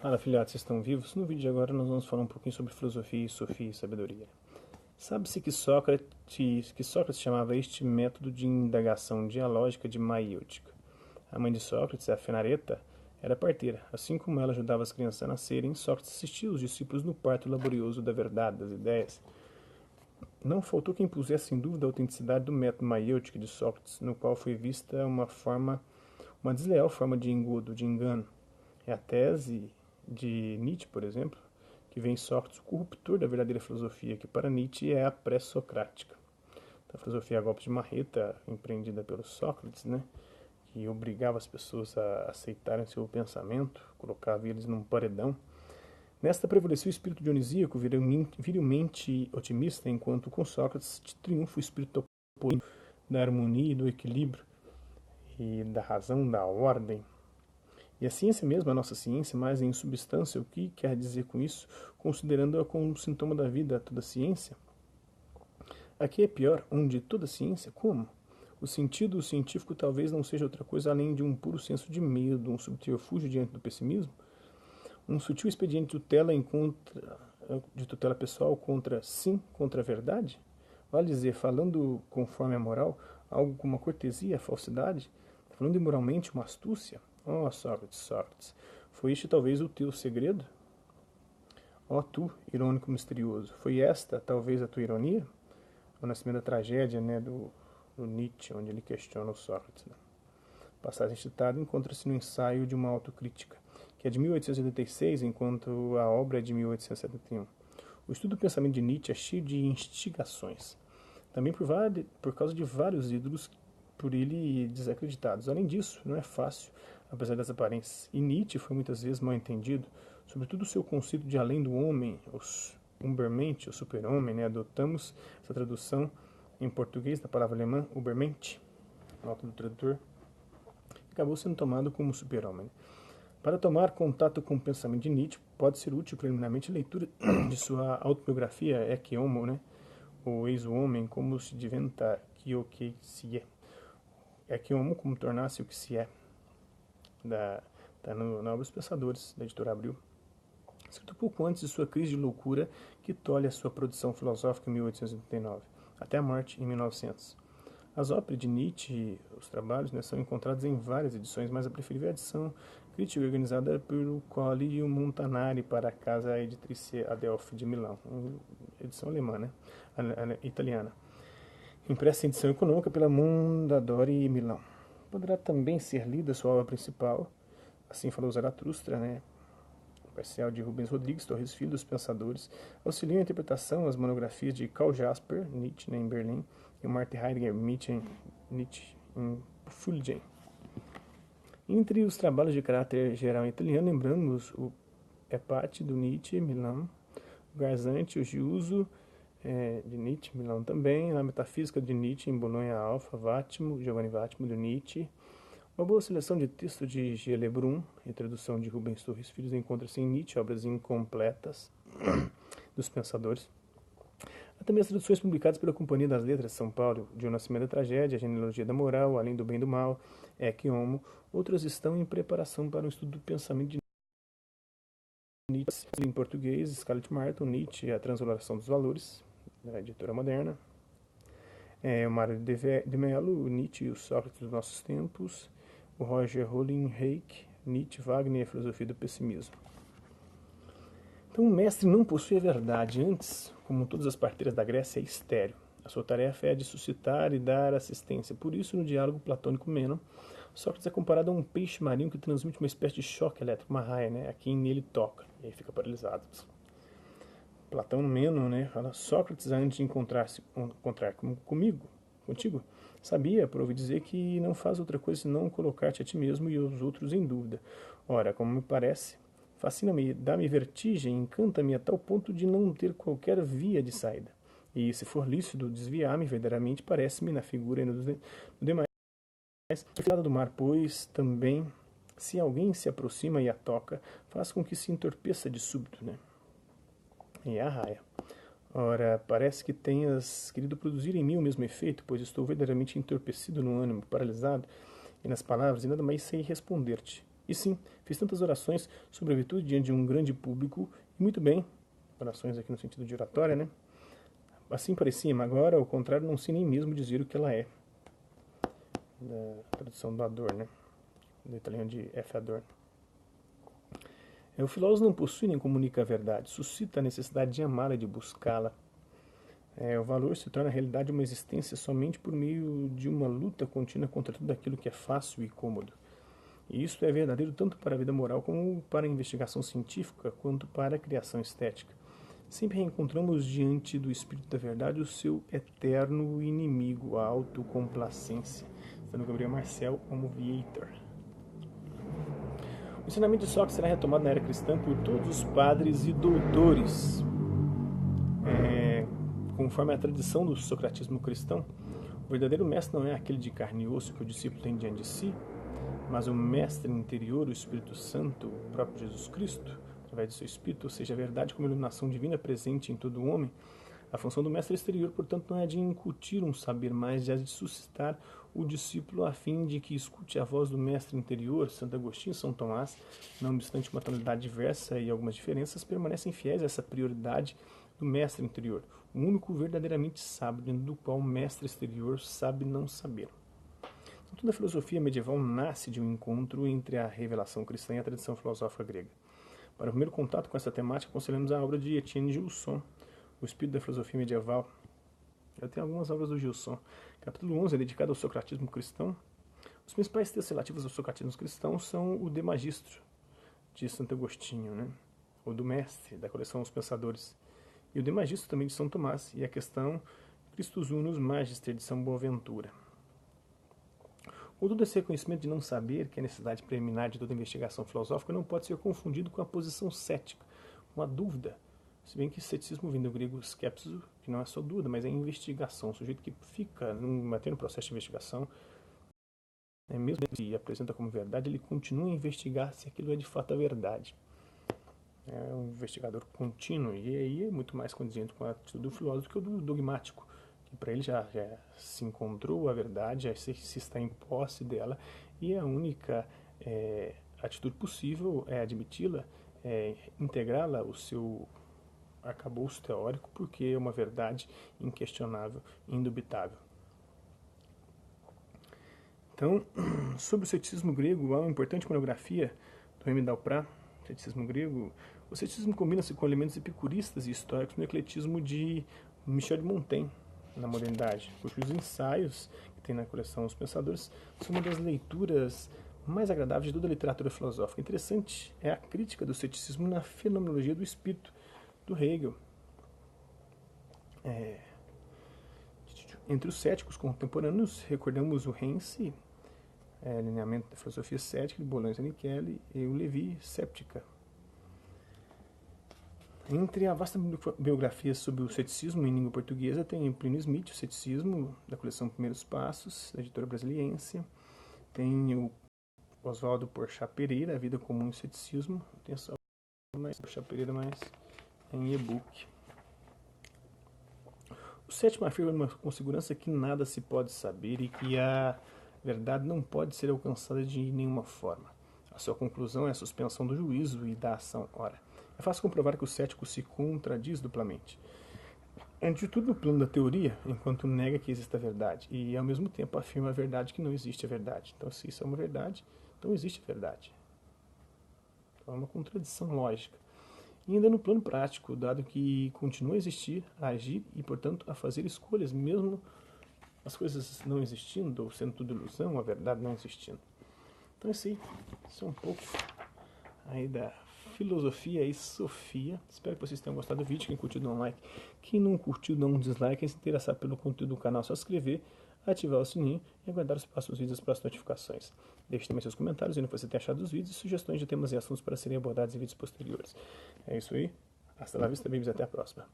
Fala, filhotes, vocês estão vivos? No vídeo de agora nós vamos falar um pouquinho sobre filosofia, sofia e sabedoria. Sabe-se que Sócrates chamava este método de indagação dialógica de maiêutica. A mãe de Sócrates, a Fenareta, era parteira. Assim como ela ajudava as crianças a nascerem, Sócrates assistia os discípulos no parto laborioso da verdade, das ideias. Não faltou quem pusesse em dúvida a autenticidade do método maiêutico de Sócrates, no qual foi vista uma desleal forma de engodo, de engano. É a tese de Nietzsche, por exemplo, que vê em Sócrates o corruptor da verdadeira filosofia, que para Nietzsche é a pré-socrática. A filosofia a golpe de marreta, empreendida pelo Sócrates, né, que obrigava as pessoas a aceitarem seu pensamento, colocava eles num paredão. Nesta prevaleceu o espírito dionisíaco, virilmente otimista, enquanto com Sócrates triunfa o espírito da harmonia e do equilíbrio, e da razão, da ordem. E a ciência mesmo, a nossa ciência, mas em substância, o que quer dizer com isso, considerando-a como sintoma da vida, toda ciência? Aqui é pior, onde toda ciência, como? O sentido científico talvez não seja outra coisa além de um puro senso de medo, um subterfúgio diante do pessimismo, um sutil expediente de tutela pessoal contra a verdade? Vale dizer, falando conforme a moral, algo como uma cortesia, a falsidade, falando imoralmente, uma astúcia. Oh, Sócrates, Sócrates, foi este talvez o teu segredo? Oh, tu, irônico misterioso, foi esta talvez a tua ironia? O nascimento da tragédia, né, do Nietzsche, onde ele questiona o Sócrates. Né? A passagem citada encontra-se no ensaio de uma autocrítica, que é de 1886, enquanto a obra é de 1871. O estudo do pensamento de Nietzsche é cheio de instigações, também por causa de vários ídolos por ele desacreditados. Além disso, não é fácil, apesar das aparências. E Nietzsche foi muitas vezes mal entendido, sobretudo o seu conceito de além do homem, Ubermensch, o super-homem, né? Adotamos essa tradução em português da palavra alemã Ubermensch, nota do tradutor, acabou sendo tomado como super-homem. Para tomar contato com o pensamento de Nietzsche, pode ser útil preliminarmente a leitura de sua autobiografia Ecce Homo, né? O ex-homem, como se diventa que o que se é. Ecce Homo, como tornar-se o que se é. Está na obra Os Pensadores, da editora Abril. Escrito pouco antes de sua crise de loucura, que tolhe a sua produção filosófica em 1889, até a morte em 1900. As óperas de Nietzsche, os trabalhos, né, são encontrados em várias edições, mas a preferível é a edição crítica organizada pelo Collio Montanari para a Casa Editrice Adelphi de Milão, edição alemã, né, italiana, impressa em edição econômica pela Mondadori Milão. Poderá também ser lida sua obra principal, Assim Falou Zaratustra, né, parcial de Rubens Rodrigues, Torres Filho, Os Pensadores, auxiliam a interpretação as monografias de Karl Jasper, Nietzsche, né, em Berlim, e Martin Heidegger, Nietzsche, em Fulgen. Entre os trabalhos de caráter geral italiano, lembramos o Epate, do Nietzsche, Milão, o Garzanti, o Giuso, de Nietzsche, Milão também, a Metafísica de Nietzsche, em Bolonha Alfa, Giovanni Vattimo, do Nietzsche. Uma boa seleção de texto de G. Lebrun, e tradução de Rubens Torres Filho, encontra-se em Nietzsche, obras incompletas dos pensadores. Há também as traduções publicadas pela Companhia das Letras de São Paulo, de O Nascimento da Tragédia, A Genealogia da Moral, Além do Bem e do Mal, Ecce Homo. Outras estão em preparação para o estudo do pensamento de Nietzsche, em português, Scarlett Martin, Nietzsche, A Transvaloração dos Valores, da editora Moderna. O Mário de Mello, Nietzsche e o Sócrates dos Nossos Tempos. O Roger Holinhake, Nietzsche, Wagner e a Filosofia do Pessimismo. Então, o mestre não possui a verdade. Antes, como todas as parteiras da Grécia, é estéril. A sua tarefa é a de suscitar e dar assistência. Por isso, no diálogo platônico Meno, Sócrates é comparado a um peixe marinho que transmite uma espécie de choque elétrico, uma raia, né, a quem nele toca. E aí fica paralisado. Platão no Meno, né, fala: Sócrates, antes de encontrar contigo, sabia, por ouvir dizer, que não faz outra coisa senão colocar-te a ti mesmo e os outros em dúvida. Ora, como me parece, fascina-me, dá-me vertigem, encanta-me a tal ponto de não ter qualquer via de saída. E, se for lícito desviar-me, verdadeiramente parece-me, na figura e no demais, afilada do mar, pois também, se alguém se aproxima e a toca, faz com que se entorpeça de súbito, né? E a raia. Ora, parece que tenhas querido produzir em mim o mesmo efeito, pois estou verdadeiramente entorpecido no ânimo, paralisado, e nas palavras, e nada mais sei responder-te. E sim, Fez tantas orações sobre a virtude diante de um grande público, e muito bem, orações aqui no sentido de oratória, né? Assim parecia, mas agora, ao contrário, não sei nem mesmo dizer o que ela é. Da tradução do Adorno, né? Do italiano de F. Adorno. O filósofo não possui nem comunica a verdade, suscita a necessidade de amá-la e de buscá-la. O valor se torna a realidade de uma existência somente por meio de uma luta contínua contra tudo aquilo que é fácil e cômodo. E isso é verdadeiro tanto para a vida moral como para a investigação científica, quanto para a criação estética. Sempre reencontramos diante do Espírito da Verdade o seu eterno inimigo, a autocomplacência. Está no Gabriel Marcel, Homo Viator. O ensinamento de Sócrates será retomado na era cristã por todos os padres e doutores. Conforme a tradição do socratismo cristão, o verdadeiro mestre não é aquele de carne e osso que o discípulo tem diante de si, mas o mestre interior, o Espírito Santo, o próprio Jesus Cristo, através do seu Espírito, ou seja, a verdade como iluminação divina presente em todo o homem. A função do mestre exterior, portanto, não é de incutir um saber, mas é de suscitar o discípulo a fim de que escute a voz do mestre interior. Santo Agostinho e São Tomás, não obstante uma tonalidade diversa e algumas diferenças, permanecem fiéis a essa prioridade do mestre interior, o único verdadeiramente sábio, dentro do qual o mestre exterior sabe não saber. Então, toda a filosofia medieval nasce de um encontro entre a revelação cristã e a tradição filosófica grega. Para o primeiro contato com essa temática, aconselhamos a obra de Etienne Gilson, O Espírito da Filosofia Medieval. Eu tenho algumas obras do Gilson. Capítulo 11 é dedicado ao socratismo cristão. Os principais textos relativos ao socratismo cristão são o De Magistro, de Santo Agostinho, né? O do Mestre, da coleção Os Pensadores, e o De Magistro também de São Tomás, e a questão Christus Unus Magister, de São Boaventura. Contudo, esse reconhecimento de não saber, que é a necessidade preliminar de toda investigação filosófica, não pode ser confundido com a posição cética, com a dúvida. Se bem que ceticismo vem do grego skepsis, que não é só dúvida, mas é investigação. O sujeito que fica mantendo o processo de investigação, mesmo que se apresenta como verdade, ele continua a investigar se aquilo é de fato a verdade. É um investigador contínuo, e aí é muito mais condizente com a atitude do filósofo que o do dogmático, que para ele já se encontrou a verdade, já se está em posse dela, e a única atitude possível é admiti-la, integrá-la ao seu arcabouço teórico, porque é uma verdade inquestionável, indubitável. Então, sobre o ceticismo grego, há uma importante monografia do M. Dalprat, ceticismo grego. O ceticismo combina-se com elementos epicuristas e históricos no ecletismo de Michel de Montaigne, na modernidade, porque os ensaios que tem na coleção Os Pensadores são uma das leituras mais agradáveis de toda a literatura filosófica. Interessante é a crítica do ceticismo na fenomenologia do espírito, do Hegel. Entre os céticos contemporâneos, recordamos o Renzi, Alinhamento da Filosofia Cética, de Boulons e Michele, e o Levi, Séptica. Entre a vasta biografia sobre o ceticismo em língua portuguesa, tem Plínio Smith, o Ceticismo, da coleção Primeiros Passos, da editora Brasiliense. Tem o Oswaldo Porchat Pereira, A Vida Comum e o Ceticismo. Tem só mais Porchat Pereira, mas em e-book. O sétimo afirma com segurança que nada se pode saber e que a verdade não pode ser alcançada de nenhuma forma. A sua conclusão é a suspensão do juízo e da ação. Ora, é fácil comprovar que o cético se contradiz duplamente. Antes de tudo, no plano da teoria, enquanto nega que exista a verdade, e ao mesmo tempo afirma a verdade que não existe a verdade. Então, se isso é uma verdade, então existe a verdade. Então, é uma contradição lógica. E ainda no plano prático, dado que continua a existir, a agir e, portanto, a fazer escolhas, mesmo as coisas não existindo, ou sendo tudo ilusão, a verdade não existindo. Então, isso é um pouco aí da filosofia e sofia. Espero que vocês tenham gostado do vídeo. Quem curtiu, dá um like. Quem não curtiu, dá um dislike. Quem se interessar pelo conteúdo do canal, é só se inscrever, ativar o sininho e aguardar os próximos vídeos e as próximas notificações. Deixe também seus comentários, vendo o que você tem achado dos vídeos e sugestões de temas e assuntos para serem abordados em vídeos posteriores. É isso aí. Hasta la vista, babies. Até a próxima.